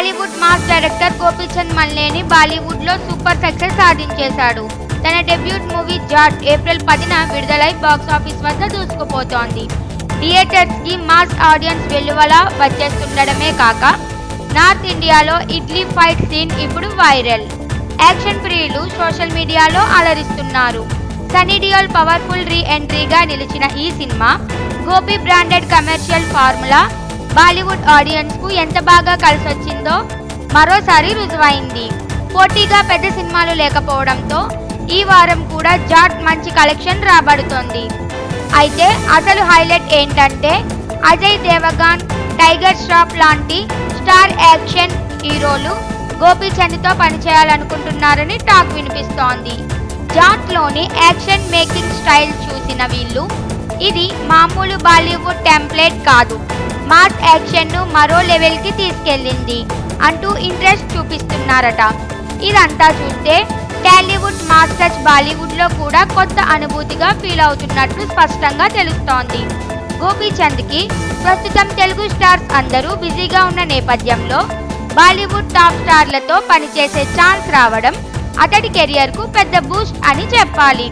Tollywood mass director Gopichand Malineni Bollywood లో super success సాధించేశాడు. తన debut movie Jat April 10న విడుదలై బాక్స్ ఆఫీస్ వద్ద దూసుకుపోతోంది. థియేటర్స్ కి మాస్ ఆడియన్స్ వెల్లువలా వచ్చేస్తుండడమే కాక నార్త్ ఇండియాలో ఇడ్లీ ఫైట్ సీన్ ఇప్పుడు వైరల్. యాక్షన్ ప్రియులు సోషల్ మీడియాలో అలరిస్తున్నారు. సన్నీ డియోల్ పవర్ఫుల్ రీ ఎంట్రీగా నిలిచిన ఈ cinema Gopi branded commercial formula Bollywood audience కు ఎంత బాగా కలిసొచ్చిందో మరోసారి రుజువైంది. పోటీగా పెద్ద సినిమాలు లేకపోవడంతో ఈ వారం కూడా జాట్ మంచి కలెక్షన్ రాబడుతోంది. అయితే అసలు హైలైట్ ఏంటంటే అజయ్ దేవగన్, టైగర్ ష్రాఫ్ లాంటి స్టార్ యాక్షన్ హీరోలు గోపీచంద్తో పనిచేయాలనుకుంటున్నారని టాక్ వినిపిస్తోంది. జాట్లోని యాక్షన్ మేకింగ్ స్టైల్ చూసిన వీళ్ళు ఇది మామూలు బాలీవుడ్ టెంప్లెట్ కాదు, మాస్ యాక్షన్ను మరో లెవెల్కి తీసుకెళ్ళింది అంటూ ఇంట్రెస్ట్ చూపిస్తున్నారట. ఇదంతా చూస్తే టాలీవుడ్ మాస్ టచ్ బాలీవుడ్లో కూడా కొత్త అనుభూతిగా ఫీల్ అవుతున్నట్లు స్పష్టంగా తెలుస్తోంది. గోపీచంద్కి ప్రస్తుతం తెలుగు స్టార్స్ అందరూ బిజీగా ఉన్న నేపథ్యంలో బాలీవుడ్ టాప్ స్టార్లతో పనిచేసే ఛాన్స్ రావడం అతడి కెరియర్కు పెద్ద బూస్ట్ అని చెప్పాలి.